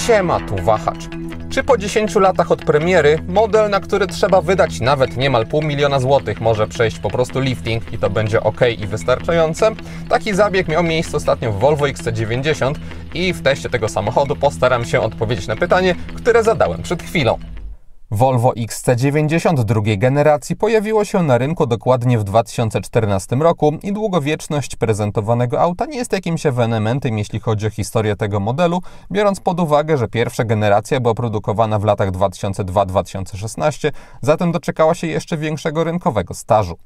Siema, tu Wahacz. Czy po 10 latach od premiery model, na który trzeba wydać nawet niemal $500 000 złotych, może przejść po prostu lifting i to będzie ok i wystarczające? Taki zabieg miał miejsce ostatnio w Volvo XC90 i w teście tego samochodu postaram się odpowiedzieć na pytanie, które zadałem przed chwilą. Volvo XC90 drugiej generacji pojawiło się na rynku dokładnie w 2014 roku i długowieczność prezentowanego auta nie jest jakimś ewenementem, jeśli chodzi o historię tego modelu, biorąc pod uwagę, że pierwsza generacja była produkowana w latach 2002-2016, zatem doczekała się jeszcze większego rynkowego stażu.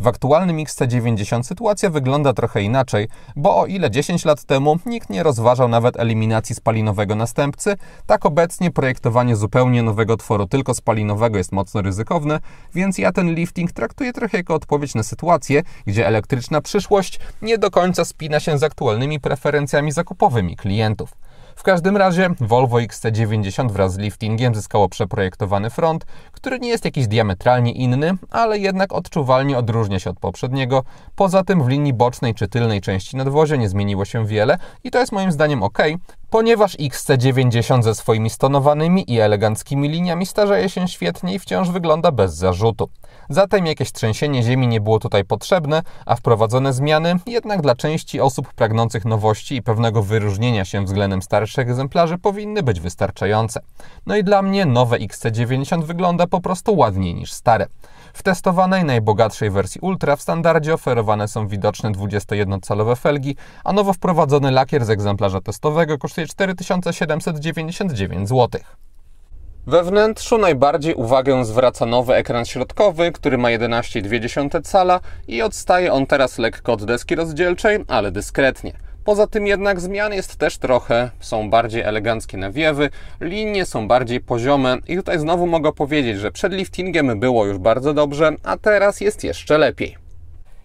W aktualnym XC90 sytuacja wygląda trochę inaczej, bo o ile 10 lat temu nikt nie rozważał nawet eliminacji spalinowego następcy, tak obecnie projektowanie zupełnie nowego tworu tylko spalinowego jest mocno ryzykowne, więc ja ten lifting traktuję trochę jako odpowiedź na sytuację, gdzie elektryczna przyszłość nie do końca spina się z aktualnymi preferencjami zakupowymi klientów. W każdym razie Volvo XC90 wraz z liftingiem zyskało przeprojektowany front, który nie jest jakiś diametralnie inny, ale jednak odczuwalnie odróżnia się od poprzedniego. Poza tym w linii bocznej czy tylnej części nadwozia nie zmieniło się wiele i to jest moim zdaniem ok, ponieważ XC90 ze swoimi stonowanymi i eleganckimi liniami starzeje się świetnie i wciąż wygląda bez zarzutu. Zatem jakieś trzęsienie ziemi nie było tutaj potrzebne, a wprowadzone zmiany jednak dla części osób pragnących nowości i pewnego wyróżnienia się względem starszych egzemplarzy powinny być wystarczające. No i dla mnie nowe XC90 wygląda po prostu ładniej niż stare. W testowanej najbogatszej wersji Ultra w standardzie oferowane są widoczne 21-calowe felgi, a nowo wprowadzony lakier z egzemplarza testowego kosztuje 4799 zł. We wnętrzu najbardziej uwagę zwraca nowy ekran środkowy, który ma 11,2 cala i odstaje on teraz lekko od deski rozdzielczej, ale dyskretnie. Poza tym jednak zmian jest też trochę, są bardziej eleganckie nawiewy, linie są bardziej poziome i tutaj znowu mogę powiedzieć, że przed liftingiem było już bardzo dobrze, a teraz jest jeszcze lepiej.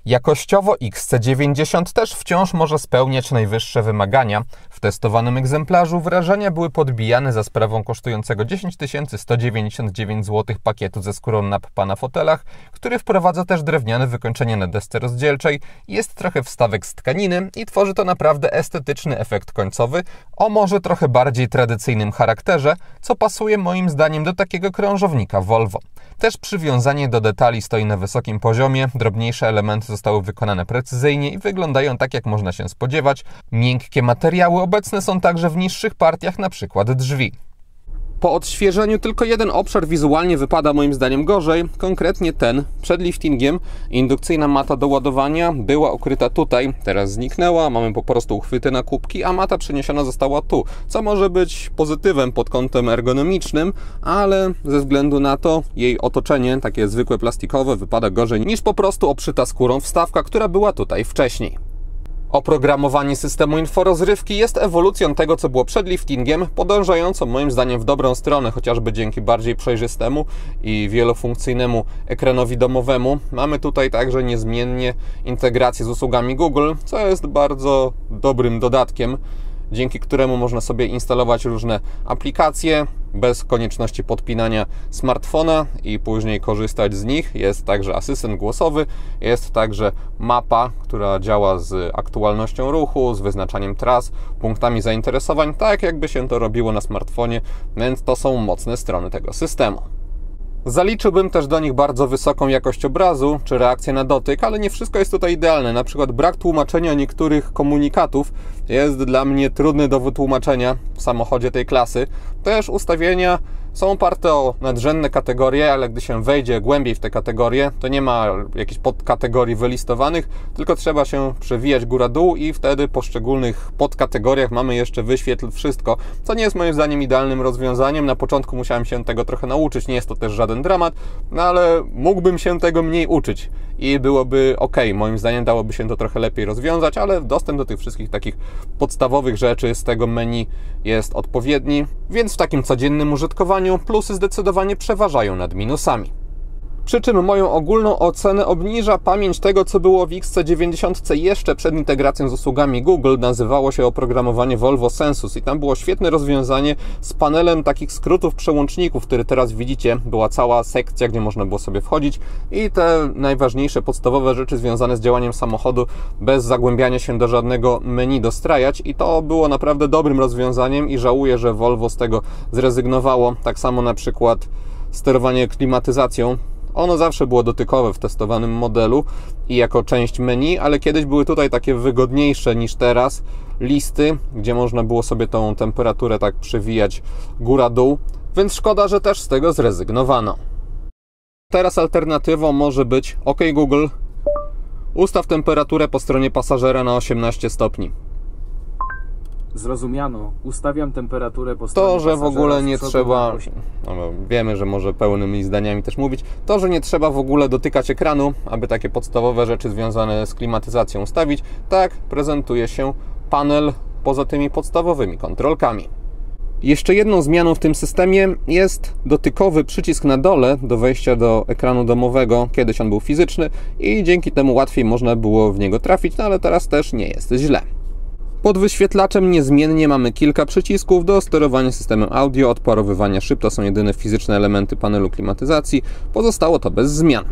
Jakościowo XC90 też wciąż może spełniać najwyższe wymagania. W testowanym egzemplarzu wrażenia były podbijane za sprawą kosztującego 10 199 zł pakietu ze skórą nappa na fotelach, który wprowadza też drewniane wykończenie na desce rozdzielczej, jest trochę wstawek z tkaniny i tworzy to naprawdę estetyczny efekt końcowy o może trochę bardziej tradycyjnym charakterze, co pasuje moim zdaniem do takiego krążownika Volvo. Też przywiązanie do detali stoi na wysokim poziomie, drobniejsze elementy zostały wykonane precyzyjnie i wyglądają tak, jak można się spodziewać. Miękkie materiały obecne są także w niższych partiach, np. drzwi. Po odświeżeniu tylko jeden obszar wizualnie wypada moim zdaniem gorzej, konkretnie ten przed liftingiem. Indukcyjna mata do ładowania była ukryta tutaj, teraz zniknęła, mamy po prostu uchwyty na kubki, a mata przeniesiona została tu, co może być pozytywem pod kątem ergonomicznym, ale ze względu na to jej otoczenie, takie zwykłe plastikowe, wypada gorzej niż po prostu obszyta skórą wstawka, która była tutaj wcześniej. Oprogramowanie systemu inforozrywki jest ewolucją tego, co było przed liftingiem, podążającą moim zdaniem w dobrą stronę, chociażby dzięki bardziej przejrzystemu i wielofunkcyjnemu ekranowi domowemu. Mamy tutaj także niezmiennie integrację z usługami Google, co jest bardzo dobrym dodatkiem, dzięki któremu można sobie instalować różne aplikacje bez konieczności podpinania smartfona i później korzystać z nich. Jest także asystent głosowy, jest także mapa, która działa z aktualnością ruchu, z wyznaczaniem tras, punktami zainteresowań, tak jakby się to robiło na smartfonie, więc to są mocne strony tego systemu. Zaliczyłbym też do nich bardzo wysoką jakość obrazu czy reakcję na dotyk, ale nie wszystko jest tutaj idealne. Na przykład brak tłumaczenia niektórych komunikatów jest dla mnie trudny do wytłumaczenia w samochodzie tej klasy. Też ustawienia są oparte o nadrzędne kategorie, ale gdy się wejdzie głębiej w te kategorie, to nie ma jakichś podkategorii wylistowanych, tylko trzeba się przewijać góra-dół i wtedy w poszczególnych podkategoriach mamy jeszcze wyświetl wszystko, co nie jest moim zdaniem idealnym rozwiązaniem. Na początku musiałem się tego trochę nauczyć, nie jest to też żaden dramat, no ale mógłbym się tego mniej uczyć i byłoby ok. Moim zdaniem dałoby się to trochę lepiej rozwiązać, ale dostęp do tych wszystkich takich podstawowych rzeczy z tego menu jest odpowiedni, więc w takim codziennym użytkowaniu plusy zdecydowanie przeważają nad minusami. Przy czym moją ogólną ocenę obniża pamięć tego, co było w XC90 jeszcze przed integracją z usługami Google. Nazywało się oprogramowanie Volvo Sensus i tam było świetne rozwiązanie z panelem takich skrótów przełączników, który teraz widzicie. Była cała sekcja, gdzie można było sobie wchodzić i te najważniejsze, podstawowe rzeczy związane z działaniem samochodu bez zagłębiania się do żadnego menu dostrajać i to było naprawdę dobrym rozwiązaniem i żałuję, że Volvo z tego zrezygnowało. Tak samo na przykład sterowanie klimatyzacją. Ono zawsze było dotykowe w testowanym modelu i jako część menu, ale kiedyś były tutaj takie wygodniejsze niż teraz listy, gdzie można było sobie tą temperaturę tak przewijać góra-dół, więc szkoda, że też z tego zrezygnowano. Teraz alternatywą może być OK Google, ustaw temperaturę po stronie pasażera na 18 stopni. Zrozumiano. Ustawiam temperaturę po stronie To, że w ogóle nie trzeba, no wiemy, że może pełnymi zdaniami też mówić, to, że nie trzeba w ogóle dotykać ekranu, aby takie podstawowe rzeczy związane z klimatyzacją ustawić, tak prezentuje się panel poza tymi podstawowymi kontrolkami. Jeszcze jedną zmianą w tym systemie jest dotykowy przycisk na dole do wejścia do ekranu domowego. Kiedyś on był fizyczny i dzięki temu łatwiej można było w niego trafić, no ale teraz też nie jest źle. Pod wyświetlaczem niezmiennie mamy kilka przycisków do sterowania systemem audio, odparowywania szyb. To są jedyne fizyczne elementy panelu klimatyzacji. Pozostało to bez zmian.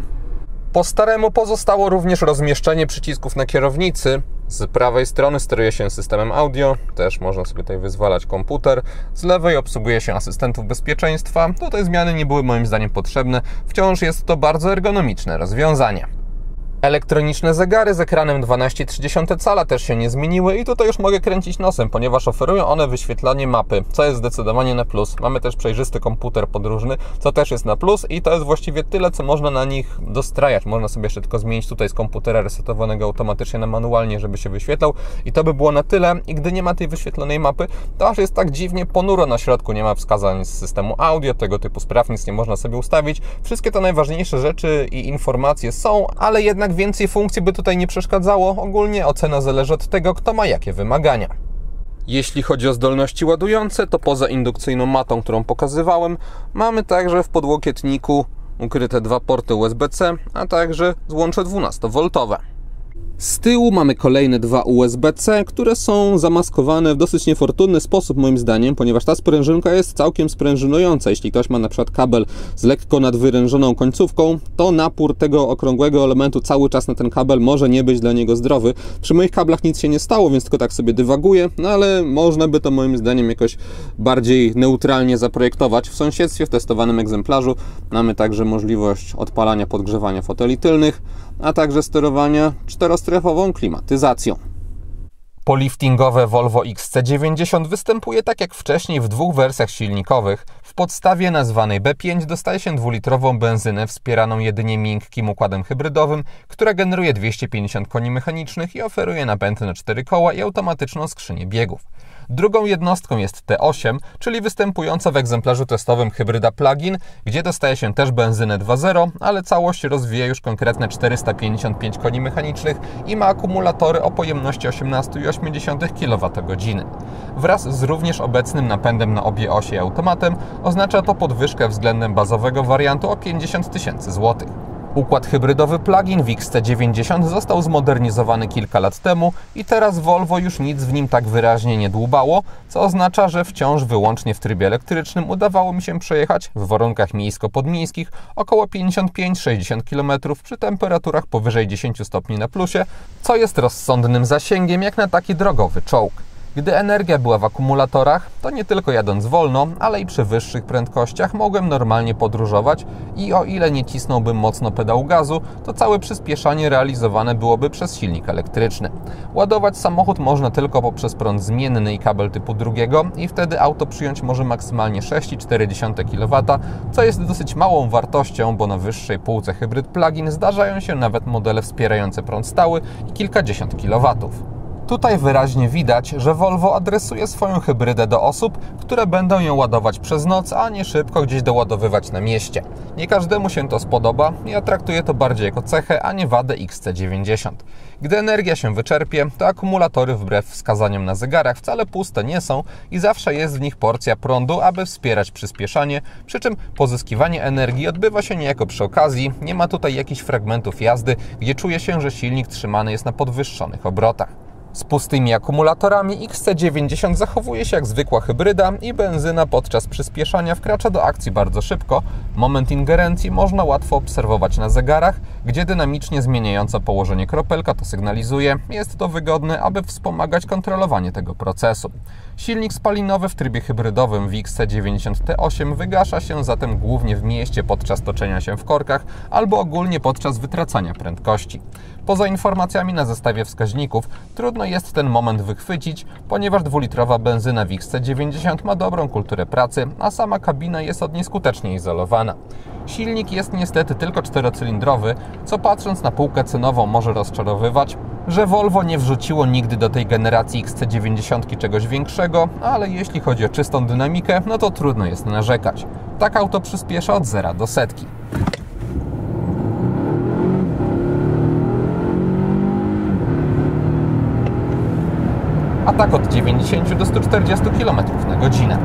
Po staremu pozostało również rozmieszczenie przycisków na kierownicy. Z prawej strony steruje się systemem audio, też można sobie tutaj wyzwalać komputer. Z lewej obsługuje się asystentów bezpieczeństwa. Tutaj zmiany nie były moim zdaniem potrzebne. Wciąż jest to bardzo ergonomiczne rozwiązanie. Elektroniczne zegary z ekranem 12,3 cala też się nie zmieniły i tutaj już mogę kręcić nosem, ponieważ oferują one wyświetlanie mapy, co jest zdecydowanie na plus. Mamy też przejrzysty komputer podróżny, co też jest na plus i to jest właściwie tyle, co można na nich dostrajać. Można sobie jeszcze tylko zmienić tutaj z komputera resetowanego automatycznie na manualnie, żeby się wyświetlał i to by było na tyle. I gdy nie ma tej wyświetlonej mapy, to aż jest tak dziwnie ponuro na środku, nie ma wskazań z systemu audio, tego typu spraw, nic nie można sobie ustawić. Wszystkie te najważniejsze rzeczy i informacje są, ale jednak więcej funkcji by tutaj nie przeszkadzało. Ogólnie ocena zależy od tego, kto ma jakie wymagania. Jeśli chodzi o zdolności ładujące, to poza indukcyjną matą, którą pokazywałem, mamy także w podłokietniku ukryte dwa porty USB-C, a także złącze 12V. Z tyłu mamy kolejne dwa USB-C, które są zamaskowane w dosyć niefortunny sposób moim zdaniem, ponieważ ta sprężynka jest całkiem sprężynująca. Jeśli ktoś ma na przykład kabel z lekko nadwyrężoną końcówką, to napór tego okrągłego elementu cały czas na ten kabel może nie być dla niego zdrowy. Przy moich kablach nic się nie stało, więc tylko tak sobie dywaguję, no ale można by to moim zdaniem jakoś bardziej neutralnie zaprojektować. W sąsiedztwie, w testowanym egzemplarzu mamy także możliwość odpalania podgrzewania foteli tylnych, a także sterowania czterostrefową klimatyzacją. Poliftingowe Volvo XC90 występuje tak jak wcześniej w dwóch wersjach silnikowych. W podstawie nazwanej B5 dostaje się 2-litrową benzynę wspieraną jedynie miękkim układem hybrydowym, która generuje 250 koni mechanicznych i oferuje napęd na 4 koła i automatyczną skrzynię biegów. Drugą jednostką jest T8, czyli występująca w egzemplarzu testowym hybryda plug-in, gdzie dostaje się też benzynę 2.0, ale całość rozwija już konkretne 455 koni mechanicznych i ma akumulatory o pojemności 18,8 kWh. Wraz z również obecnym napędem na obie osie i automatem oznacza to podwyżkę względem bazowego wariantu o 50 000 złotych. Układ hybrydowy plug-in w XC90 został zmodernizowany kilka lat temu i teraz Volvo już nic w nim tak wyraźnie nie dłubało, co oznacza, że wciąż wyłącznie w trybie elektrycznym udawało mi się przejechać w warunkach miejsko-podmiejskich około 55-60 km przy temperaturach powyżej 10 stopni na plusie, co jest rozsądnym zasięgiem jak na taki drogowy czołg. Gdy energia była w akumulatorach, to nie tylko jadąc wolno, ale i przy wyższych prędkościach mogłem normalnie podróżować i o ile nie cisnąłbym mocno pedału gazu, to całe przyspieszanie realizowane byłoby przez silnik elektryczny. Ładować samochód można tylko poprzez prąd zmienny i kabel typu drugiego i wtedy auto przyjąć może maksymalnie 6,4 kW, co jest dosyć małą wartością, bo na wyższej półce hybryd plug-in zdarzają się nawet modele wspierające prąd stały i kilkadziesiąt kilowatów. Tutaj wyraźnie widać, że Volvo adresuje swoją hybrydę do osób, które będą ją ładować przez noc, a nie szybko gdzieś doładowywać na mieście. Nie każdemu się to spodoba, ja traktuję to bardziej jako cechę, a nie wadę XC90. Gdy energia się wyczerpie, to akumulatory wbrew wskazaniom na zegarach wcale puste nie są i zawsze jest w nich porcja prądu, aby wspierać przyspieszanie, przy czym pozyskiwanie energii odbywa się niejako przy okazji, nie ma tutaj jakichś fragmentów jazdy, gdzie czuje się, że silnik trzymany jest na podwyższonych obrotach. Z pustymi akumulatorami XC90 zachowuje się jak zwykła hybryda i benzyna podczas przyspieszania wkracza do akcji bardzo szybko. Moment ingerencji można łatwo obserwować na zegarach, gdzie dynamicznie zmieniająca położenie kropelka to sygnalizuje. Jest to wygodne, aby wspomagać kontrolowanie tego procesu. Silnik spalinowy w trybie hybrydowym w XC90 T8 wygasza się zatem głównie w mieście podczas toczenia się w korkach albo ogólnie podczas wytracania prędkości. Poza informacjami na zestawie wskaźników trudno jest ten moment wychwycić, ponieważ dwulitrowa benzyna w XC90 ma dobrą kulturę pracy, a sama kabina jest od niej skutecznie izolowana. Silnik jest niestety tylko czterocylindrowy, co patrząc na półkę cenową może rozczarowywać, że Volvo nie wrzuciło nigdy do tej generacji XC90 czegoś większego, ale jeśli chodzi o czystą dynamikę, no to trudno jest narzekać. Tak auto przyspiesza od 0 do setki. A tak od 90 do 140 km na godzinę.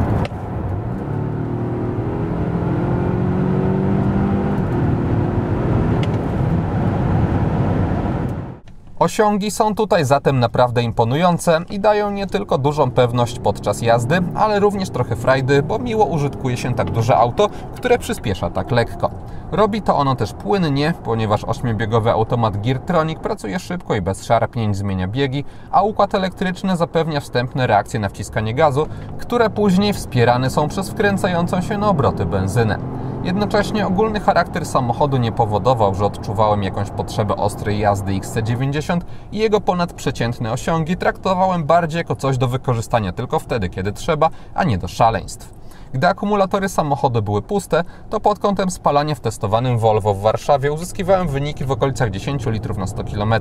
Osiągi są tutaj zatem naprawdę imponujące i dają nie tylko dużą pewność podczas jazdy, ale również trochę frajdy, bo miło użytkuje się tak duże auto, które przyspiesza tak lekko. Robi to ono też płynnie, ponieważ 8-biegowy automat Geartronic pracuje szybko i bez szarpnięć zmienia biegi, a układ elektryczny zapewnia wstępne reakcje na wciskanie gazu, które później wspierane są przez wkręcającą się na obroty benzynę. Jednocześnie ogólny charakter samochodu nie powodował, że odczuwałem jakąś potrzebę ostrej jazdy XC90 i jego ponadprzeciętne osiągi traktowałem bardziej jako coś do wykorzystania tylko wtedy, kiedy trzeba, a nie do szaleństw. Gdy akumulatory samochodu były puste, to pod kątem spalania w testowanym Volvo w Warszawie uzyskiwałem wyniki w okolicach 10 litrów na 100 km.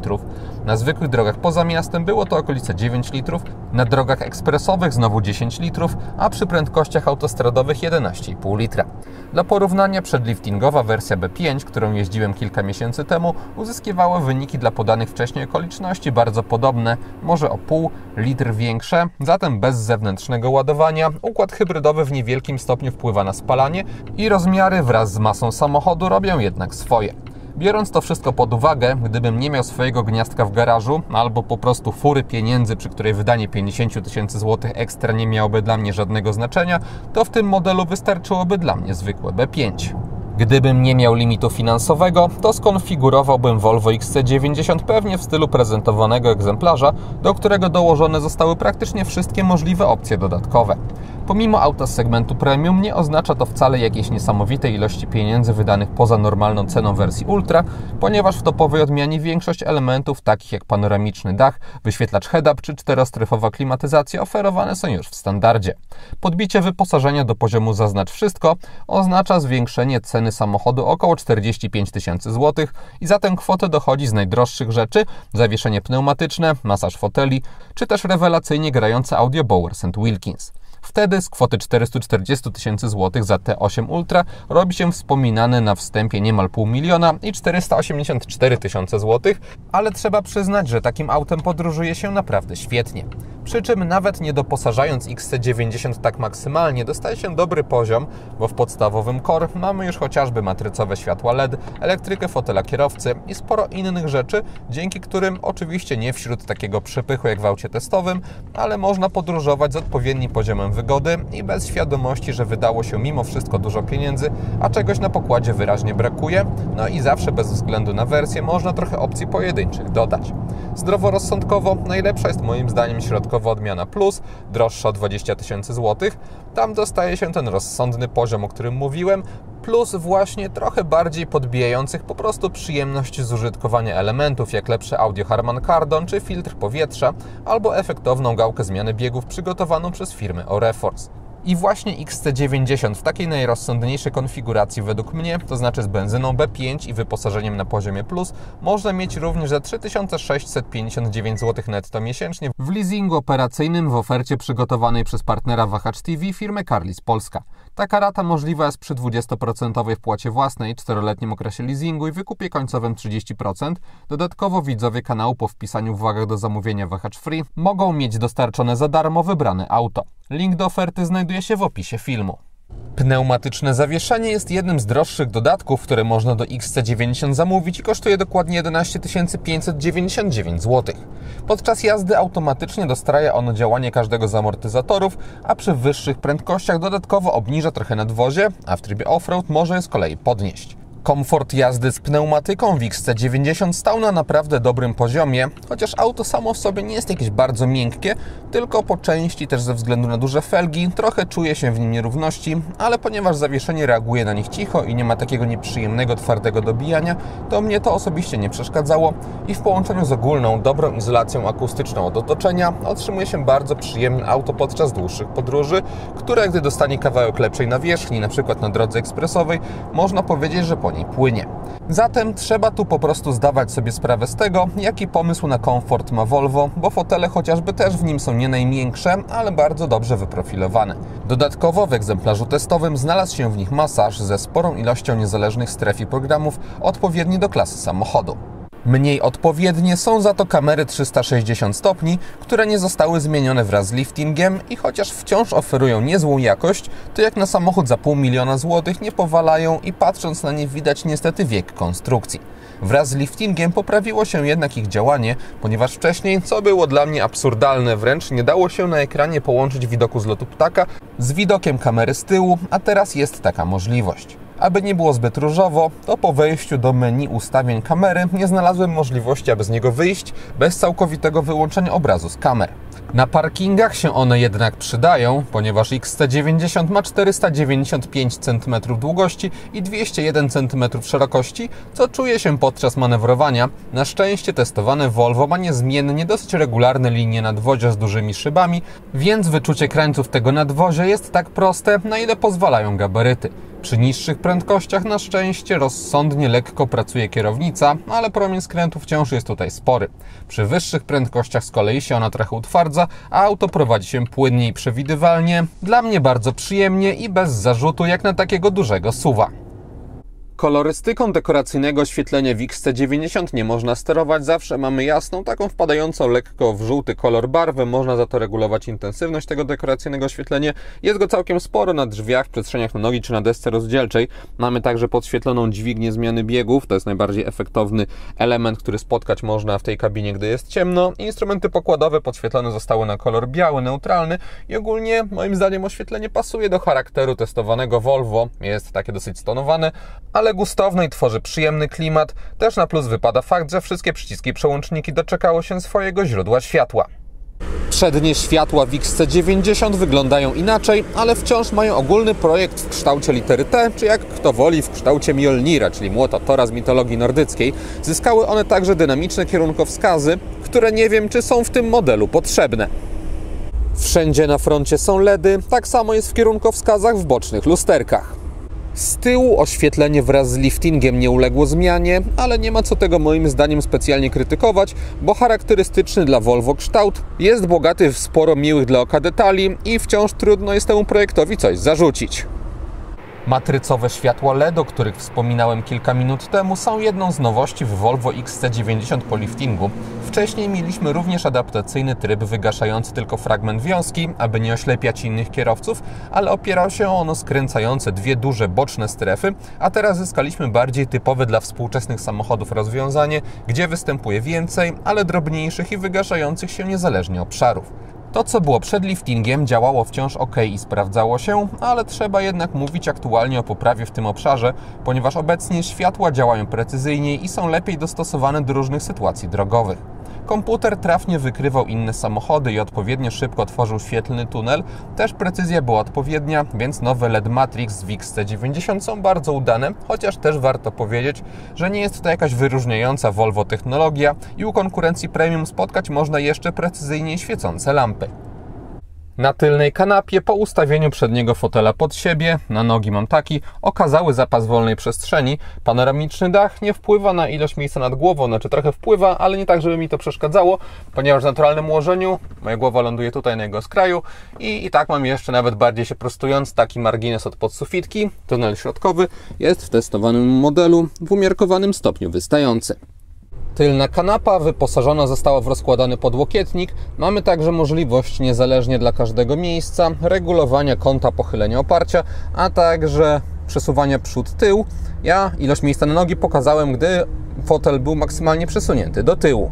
Na zwykłych drogach poza miastem było to okolice 9 litrów, na drogach ekspresowych znowu 10 litrów, a przy prędkościach autostradowych 11,5 litra. Dla porównania przedliftingowa wersja B5, którą jeździłem kilka miesięcy temu, uzyskiwała wyniki dla podanych wcześniej okoliczności bardzo podobne, może o pół litr większe, zatem bez zewnętrznego ładowania. Układ hybrydowy w niewielkim stopniu wpływa na spalanie i rozmiary wraz z masą samochodu robią jednak swoje. Biorąc to wszystko pod uwagę, gdybym nie miał swojego gniazdka w garażu albo po prostu fury pieniędzy, przy której wydanie 50 000 złotych ekstra nie miałoby dla mnie żadnego znaczenia, to w tym modelu wystarczyłoby dla mnie zwykłe B5. Gdybym nie miał limitu finansowego, to skonfigurowałbym Volvo XC90 pewnie w stylu prezentowanego egzemplarza, do którego dołożone zostały praktycznie wszystkie możliwe opcje dodatkowe. Pomimo auta z segmentu premium nie oznacza to wcale jakiejś niesamowitej ilości pieniędzy wydanych poza normalną ceną wersji Ultra, ponieważ w topowej odmianie większość elementów takich jak panoramiczny dach, wyświetlacz head-up czy czterostryfowa klimatyzacja oferowane są już w standardzie. Podbicie wyposażenia do poziomu zaznacz wszystko oznacza zwiększenie ceny samochodu około 45 000 zł i za tę kwotę dochodzi z najdroższych rzeczy zawieszenie pneumatyczne, masaż foteli czy też rewelacyjnie grające audio Bowers & Wilkins. Wtedy z kwoty 440 000 zł za T8 Ultra robi się wspominany na wstępie niemal $500 000 i 484 000 zł, ale trzeba przyznać, że takim autem podróżuje się naprawdę świetnie. Przy czym nawet nie doposażając XC90 tak maksymalnie dostaje się dobry poziom, bo w podstawowym Core mamy już chociażby matrycowe światła LED, elektrykę fotela kierowcy i sporo innych rzeczy, dzięki którym oczywiście nie wśród takiego przepychu jak w aucie testowym, ale można podróżować z odpowiednim poziomem wygody i bez świadomości, że wydało się mimo wszystko dużo pieniędzy, a czegoś na pokładzie wyraźnie brakuje, no i zawsze bez względu na wersję można trochę opcji pojedynczych dodać. Zdroworozsądkowo najlepsza jest moim zdaniem środkowa odmiana Plus, droższa o 20 000 zł. Tam dostaje się ten rozsądny poziom, o którym mówiłem, plus właśnie trochę bardziej podbijających po prostu przyjemność z użytkowania elementów, jak lepsze audio Harman Kardon czy filtr powietrza, albo efektowną gałkę zmiany biegów przygotowaną przez firmę Oreforce. I właśnie XC90 w takiej najrozsądniejszej konfiguracji według mnie, to znaczy z benzyną B5 i wyposażeniem na poziomie plus, można mieć również za 3659 zł netto miesięcznie w leasingu operacyjnym w ofercie przygotowanej przez partnera Wahacz TV firmy Carlis Polska. Taka rata możliwa jest przy 20% wpłacie własnej, 4-letnim okresie leasingu i wykupie końcowym 30%. Dodatkowo widzowie kanału po wpisaniu w uwagach do zamówienia Wahacz Free mogą mieć dostarczone za darmo wybrane auto. Link do oferty znajduje się w opisie filmu. Pneumatyczne zawieszenie jest jednym z droższych dodatków, które można do XC90 zamówić i kosztuje dokładnie 11 599 zł. Podczas jazdy automatycznie dostraja ono działanie każdego z amortyzatorów, a przy wyższych prędkościach dodatkowo obniża trochę nadwozie, a w trybie off-road może je z kolei podnieść. Komfort jazdy z pneumatyką w XC90 stał na naprawdę dobrym poziomie, chociaż auto samo w sobie nie jest jakieś bardzo miękkie, tylko po części też ze względu na duże felgi trochę czuje się w nim nierówności, ale ponieważ zawieszenie reaguje na nich cicho i nie ma takiego nieprzyjemnego, twardego dobijania, to mnie to osobiście nie przeszkadzało i w połączeniu z ogólną, dobrą izolacją akustyczną od otoczenia otrzymuje się bardzo przyjemne auto podczas dłuższych podróży, które gdy dostanie kawałek lepszej nawierzchni, np. na drodze ekspresowej, można powiedzieć, że po niej płynie. Zatem trzeba tu po prostu zdawać sobie sprawę z tego, jaki pomysł na komfort ma Volvo, bo fotele chociażby też w nim są nie najmiększe, ale bardzo dobrze wyprofilowane. Dodatkowo w egzemplarzu testowym znalazł się w nich masaż ze sporą ilością niezależnych stref i programów odpowiedni do klasy samochodu. Mniej odpowiednie są za to kamery 360 stopni, które nie zostały zmienione wraz z liftingiem i chociaż wciąż oferują niezłą jakość, to jak na samochód za $500 000 złotych nie powalają i patrząc na nie widać niestety wiek konstrukcji. Wraz z liftingiem poprawiło się jednak ich działanie, ponieważ wcześniej, co było dla mnie absurdalne wręcz, nie dało się na ekranie połączyć widoku z lotu ptaka z widokiem kamery z tyłu, a teraz jest taka możliwość. Aby nie było zbyt różowo, to po wejściu do menu ustawień kamery nie znalazłem możliwości, aby z niego wyjść bez całkowitego wyłączenia obrazu z kamer. Na parkingach się one jednak przydają, ponieważ XC90 ma 495 cm długości i 201 cm szerokości, co czuje się podczas manewrowania. Na szczęście testowane Volvo ma niezmiennie dosyć regularne linie nadwozia z dużymi szybami, więc wyczucie krańców tego nadwozia jest tak proste, na ile pozwalają gabaryty. Przy niższych prędkościach na szczęście rozsądnie lekko pracuje kierownica, ale promień skrętu wciąż jest tutaj spory. Przy wyższych prędkościach z kolei się ona trochę utwardza, a auto prowadzi się płynnie i przewidywalnie. Dla mnie bardzo przyjemnie i bez zarzutu jak na takiego dużego SUV-a. Kolorystyką dekoracyjnego oświetlenia w XC90 nie można sterować, zawsze mamy jasną, taką wpadającą lekko w żółty kolor barwę, można za to regulować intensywność tego dekoracyjnego oświetlenia. Jest go całkiem sporo na drzwiach, przestrzeniach na nogi czy na desce rozdzielczej. Mamy także podświetloną dźwignię zmiany biegów, to jest najbardziej efektowny element, który spotkać można w tej kabinie, gdy jest ciemno. Instrumenty pokładowe podświetlone zostały na kolor biały, neutralny i ogólnie moim zdaniem oświetlenie pasuje do charakteru testowanego Volvo. Jest takie dosyć stonowane, ale gustowne i tworzy przyjemny klimat. Też na plus wypada fakt, że wszystkie przyciski i przełączniki doczekały się swojego źródła światła. Przednie światła w XC90 wyglądają inaczej, ale wciąż mają ogólny projekt w kształcie litery T, czy jak kto woli w kształcie Mjolnira, czyli młota Tora z mitologii nordyckiej. Zyskały one także dynamiczne kierunkowskazy, które nie wiem, czy są w tym modelu potrzebne. Wszędzie na froncie są LEDy, tak samo jest w kierunkowskazach w bocznych lusterkach. Z tyłu oświetlenie wraz z liftingiem nie uległo zmianie, ale nie ma co tego moim zdaniem specjalnie krytykować, bo charakterystyczny dla Volvo kształt jest bogaty w sporo miłych dla oka detali i wciąż trudno jest temu projektowi coś zarzucić. Matrycowe światła LED, o których wspominałem kilka minut temu, są jedną z nowości w Volvo XC90 po liftingu. Wcześniej mieliśmy również adaptacyjny tryb wygaszający tylko fragment wiązki, aby nie oślepiać innych kierowców, ale opierał się on o skręcające dwie duże boczne strefy, a teraz zyskaliśmy bardziej typowe dla współczesnych samochodów rozwiązanie, gdzie występuje więcej, ale drobniejszych i wygaszających się niezależnie obszarów. To, co było przed liftingiem, działało wciąż ok i sprawdzało się, ale trzeba jednak mówić aktualnie o poprawie w tym obszarze, ponieważ obecnie światła działają precyzyjniej i są lepiej dostosowane do różnych sytuacji drogowych. Komputer trafnie wykrywał inne samochody i odpowiednio szybko tworzył świetlny tunel. Też precyzja była odpowiednia, więc nowe LED Matrix w XC90 są bardzo udane, chociaż też warto powiedzieć, że nie jest to jakaś wyróżniająca Volvo technologia i u konkurencji premium spotkać można jeszcze precyzyjniej świecące lampy. Na tylnej kanapie, po ustawieniu przedniego fotela pod siebie, na nogi mam taki, okazały zapas wolnej przestrzeni. Panoramiczny dach nie wpływa na ilość miejsca nad głową, znaczy trochę wpływa, ale nie tak, żeby mi to przeszkadzało, ponieważ w naturalnym ułożeniu moja głowa ląduje tutaj na jego skraju i tak mam jeszcze, nawet bardziej się prostując, taki margines od podsufitki. Tunel środkowy jest w testowanym modelu w umiarkowanym stopniu wystający. Tylna kanapa wyposażona została w rozkładany podłokietnik. Mamy także możliwość, niezależnie dla każdego miejsca, regulowania kąta pochylenia oparcia, a także przesuwania przód-tył. Ja ilość miejsca na nogi pokazałem, gdy fotel był maksymalnie przesunięty do tyłu.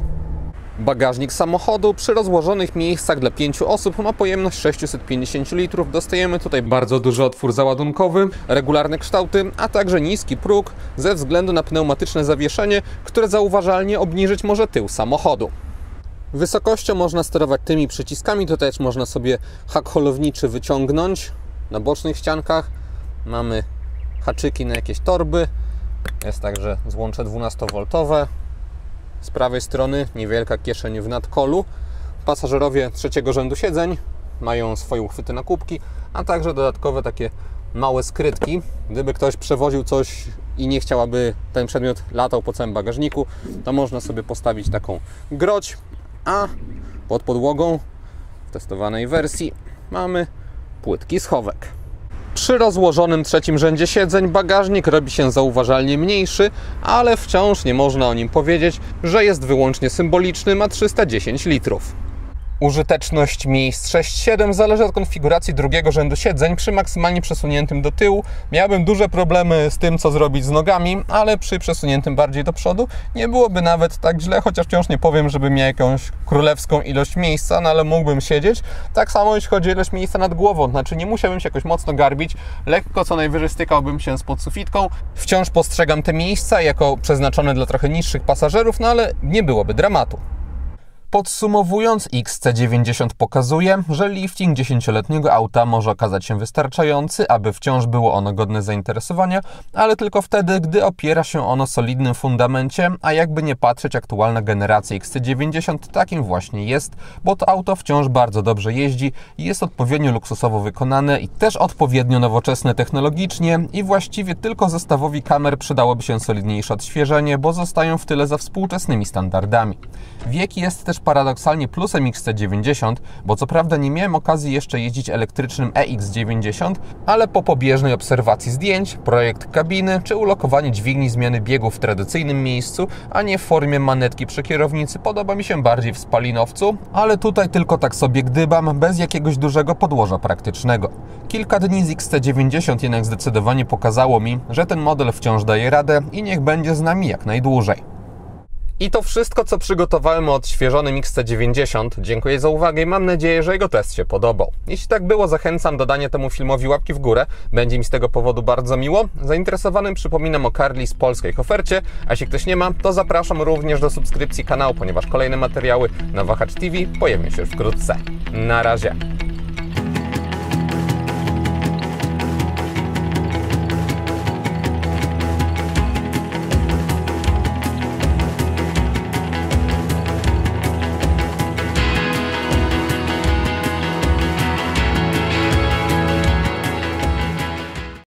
Bagażnik samochodu przy rozłożonych miejscach dla 5 osób ma pojemność 650 litrów. Dostajemy tutaj bardzo duży otwór załadunkowy, regularne kształty, a także niski próg ze względu na pneumatyczne zawieszenie, które zauważalnie obniżyć może tył samochodu. Wysokością można sterować tymi przyciskami. Tutaj też można sobie hak holowniczy wyciągnąć. Na bocznych ściankach mamy haczyki na jakieś torby. Jest także złącze 12V. Z prawej strony niewielka kieszeń w nadkolu. Pasażerowie trzeciego rzędu siedzeń mają swoje uchwyty na kubki, a także dodatkowe takie małe skrytki. Gdyby ktoś przewoził coś i nie chciał, aby ten przedmiot latał po całym bagażniku, to można sobie postawić taką groć, a pod podłogą w testowanej wersji mamy płytki schowek. Przy rozłożonym trzecim rzędzie siedzeń bagażnik robi się zauważalnie mniejszy, ale wciąż nie można o nim powiedzieć, że jest wyłącznie symboliczny, ma 310 litrów. Użyteczność miejsc 6-7 zależy od konfiguracji drugiego rzędu siedzeń. Przy maksymalnie przesuniętym do tyłu miałbym duże problemy z tym, co zrobić z nogami, ale przy przesuniętym bardziej do przodu nie byłoby nawet tak źle, chociaż wciąż nie powiem, żeby miał jakąś królewską ilość miejsca, no ale mógłbym siedzieć. Tak samo jeśli chodzi o ilość miejsca nad głową, znaczy nie musiałbym się jakoś mocno garbić, lekko co najwyżej stykałbym się z podsufitką. Wciąż postrzegam te miejsca jako przeznaczone dla trochę niższych pasażerów, no ale nie byłoby dramatu. Podsumowując, XC90 pokazuje, że lifting 10-letniego auta może okazać się wystarczający, aby wciąż było ono godne zainteresowania, ale tylko wtedy, gdy opiera się ono solidnym fundamencie, a jakby nie patrzeć, aktualna generacja XC90 takim właśnie jest, bo to auto wciąż bardzo dobrze jeździ i jest odpowiednio luksusowo wykonane i też odpowiednio nowoczesne technologicznie i właściwie tylko zestawowi kamer przydałoby się solidniejsze odświeżenie, bo zostają w tyle za współczesnymi standardami. Wiek jest też paradoksalnie plusem XC90, bo co prawda nie miałem okazji jeszcze jeździć elektrycznym EX90, ale po pobieżnej obserwacji zdjęć, projekt kabiny czy ulokowanie dźwigni zmiany biegów w tradycyjnym miejscu, a nie w formie manetki przy kierownicy, podoba mi się bardziej w spalinowcu, ale tutaj tylko tak sobie gdybam, bez jakiegoś dużego podłoża praktycznego. Kilka dni z XC90 jednak zdecydowanie pokazało mi, że ten model wciąż daje radę i niech będzie z nami jak najdłużej. I to wszystko, co przygotowałem o odświeżonym XC90. Dziękuję za uwagę i mam nadzieję, że jego test się podobał. Jeśli tak było, zachęcam do dania temu filmowi łapki w górę. Będzie mi z tego powodu bardzo miło. Zainteresowanym przypominam o Carley's polskiej ofercie, a jeśli ktoś nie ma, to zapraszam również do subskrypcji kanału, ponieważ kolejne materiały na Wahacz TV pojawią się już wkrótce. Na razie!